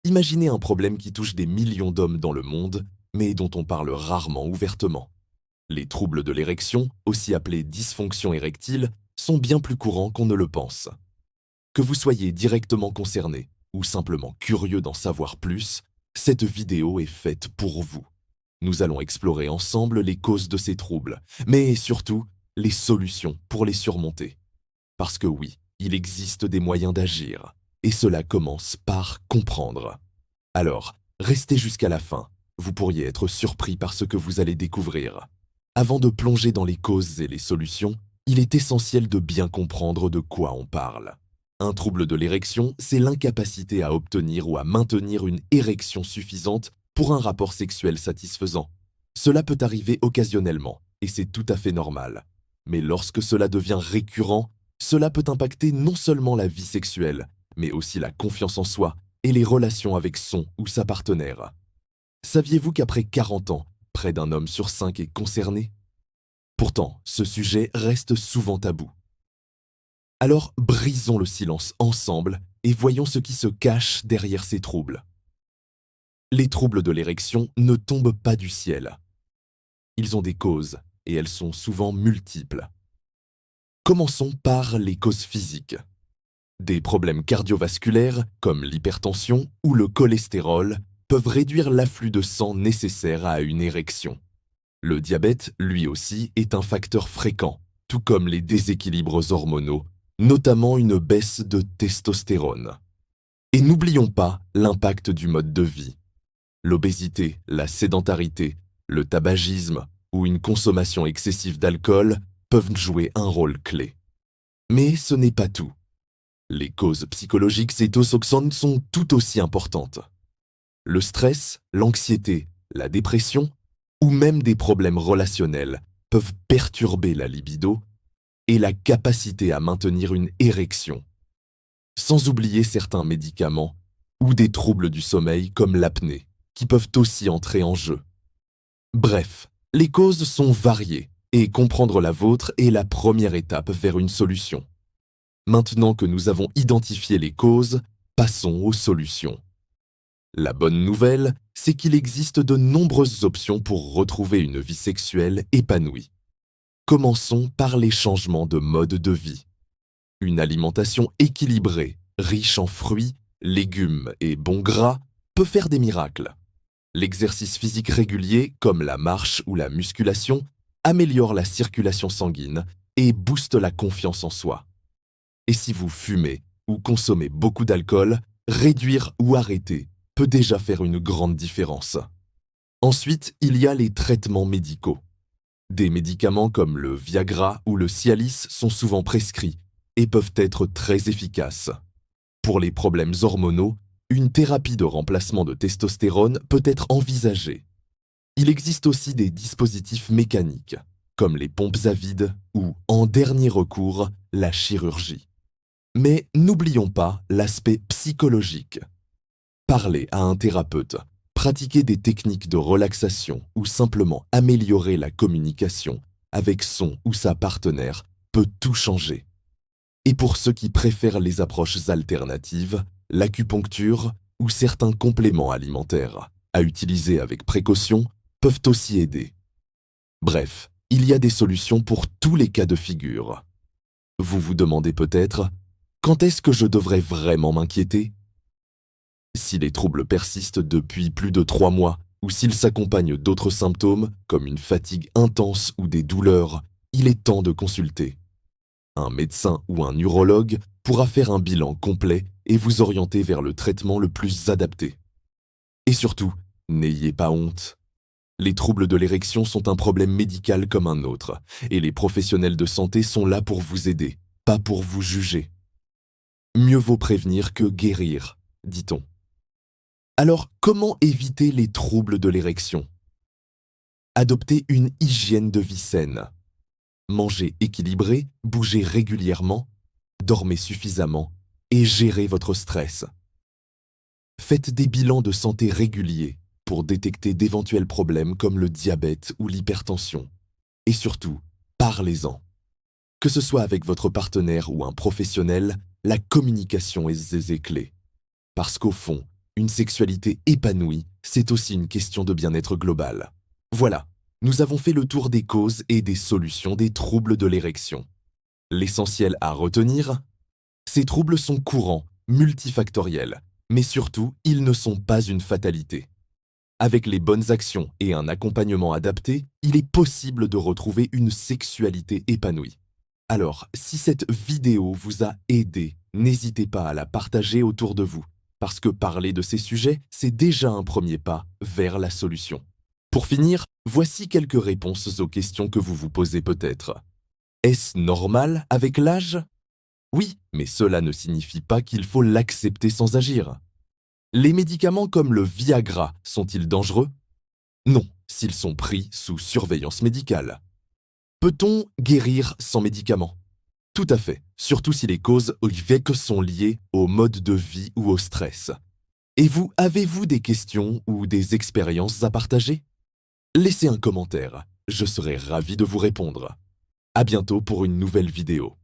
Imaginez un problème qui touche des millions d'hommes dans le monde, mais dont on parle rarement ouvertement. Les troubles de l'érection, aussi appelés dysfonctions érectiles, sont bien plus courants qu'on ne le pense. Que vous soyez directement concerné ou simplement curieux d'en savoir plus, cette vidéo est faite pour vous. Nous allons explorer ensemble les causes de ces troubles, mais surtout les solutions pour les surmonter. Parce que oui, il existe des moyens d'agir, et cela commence par comprendre. Alors, restez jusqu'à la fin, vous pourriez être surpris par ce que vous allez découvrir. Avant de plonger dans les causes et les solutions, il est essentiel de bien comprendre de quoi on parle. Un trouble de l'érection, c'est l'incapacité à obtenir ou à maintenir une érection suffisante pour un rapport sexuel satisfaisant. Cela peut arriver occasionnellement, et c'est tout à fait normal. Mais lorsque cela devient récurrent, cela peut impacter non seulement la vie sexuelle, mais aussi la confiance en soi et les relations avec son ou sa partenaire. Saviez-vous qu'après 40 ans, près d'un homme sur 5 est concerné? Pourtant, ce sujet reste souvent tabou. Alors, brisons le silence ensemble et voyons ce qui se cache derrière ces troubles. Les troubles de l'érection ne tombent pas du ciel. Ils ont des causes, et elles sont souvent multiples. Commençons par les causes physiques. Des problèmes cardiovasculaires, comme l'hypertension ou le cholestérol, peuvent réduire l'afflux de sang nécessaire à une érection. Le diabète, lui aussi, est un facteur fréquent, tout comme les déséquilibres hormonaux, notamment une baisse de testostérone. Et n'oublions pas l'impact du mode de vie. L'obésité, la sédentarité, le tabagisme ou une consommation excessive d'alcool peuvent jouer un rôle clé. Mais ce n'est pas tout. Les causes psychologiques et toxoxones sont tout aussi importantes. Le stress, l'anxiété, la dépression ou même des problèmes relationnels peuvent perturber la libido et la capacité à maintenir une érection. Sans oublier certains médicaments ou des troubles du sommeil comme l'apnée, qui peuvent aussi entrer en jeu. Bref, les causes sont variées et comprendre la vôtre est la première étape vers une solution. Maintenant que nous avons identifié les causes, passons aux solutions. La bonne nouvelle, c'est qu'il existe de nombreuses options pour retrouver une vie sexuelle épanouie. Commençons par les changements de mode de vie. Une alimentation équilibrée, riche en fruits, légumes et bons gras, peut faire des miracles. L'exercice physique régulier, comme la marche ou la musculation, améliore la circulation sanguine et booste la confiance en soi. Et si vous fumez ou consommez beaucoup d'alcool, réduire ou arrêter peut déjà faire une grande différence. Ensuite, il y a les traitements médicaux. Des médicaments comme le Viagra ou le Cialis sont souvent prescrits et peuvent être très efficaces. Pour les problèmes hormonaux, une thérapie de remplacement de testostérone peut être envisagée. Il existe aussi des dispositifs mécaniques, comme les pompes à vide ou, en dernier recours, la chirurgie. Mais n'oublions pas l'aspect psychologique. Parler à un thérapeute, pratiquer des techniques de relaxation ou simplement améliorer la communication avec son ou sa partenaire peut tout changer. Et pour ceux qui préfèrent les approches alternatives, l'acupuncture ou certains compléments alimentaires à utiliser avec précaution peuvent aussi aider. Bref, il y a des solutions pour tous les cas de figure. Vous vous demandez peut-être, quand est-ce que je devrais vraiment m'inquiéter? Si les troubles persistent depuis plus de 3 mois ou s'ils s'accompagnent d'autres symptômes comme une fatigue intense ou des douleurs, il est temps de consulter. Un médecin ou un urologue pourra faire un bilan complet et vous orienter vers le traitement le plus adapté. Et surtout, n'ayez pas honte. Les troubles de l'érection sont un problème médical comme un autre, et les professionnels de santé sont là pour vous aider, pas pour vous juger. Mieux vaut prévenir que guérir, dit-on. Alors, comment éviter les troubles de l'érection? Adoptez une hygiène de vie saine. Mangez équilibré, bougez régulièrement, dormez suffisamment et gérez votre stress. Faites des bilans de santé réguliers pour détecter d'éventuels problèmes comme le diabète ou l'hypertension. Et surtout, parlez-en. Que ce soit avec votre partenaire ou un professionnel, la communication est clé. Parce qu'au fond, Une sexualité épanouie, c'est aussi une question de bien-être global. Voilà, nous avons fait le tour des causes et des solutions des troubles de l'érection. L'essentiel à retenir, ces troubles sont courants, multifactoriels, mais surtout, ils ne sont pas une fatalité. Avec les bonnes actions et un accompagnement adapté, il est possible de retrouver une sexualité épanouie. Alors, si cette vidéo vous a aidé, n'hésitez pas à la partager autour de vous, parce que parler de ces sujets, c'est déjà un premier pas vers la solution. Pour finir, voici quelques réponses aux questions que vous vous posez peut-être. Est-ce normal avec l'âge? Oui, mais cela ne signifie pas qu'il faut l'accepter sans agir. Les médicaments comme le Viagra sont-ils dangereux? Non, s'ils sont pris sous surveillance médicale. Peut-on guérir sans médicaments? Tout à fait, surtout si les causes IVEC sont liées au mode de vie ou au stress. Et vous, avez-vous des questions ou des expériences à partager? Laissez un commentaire, je serai ravi de vous répondre. À bientôt pour une nouvelle vidéo.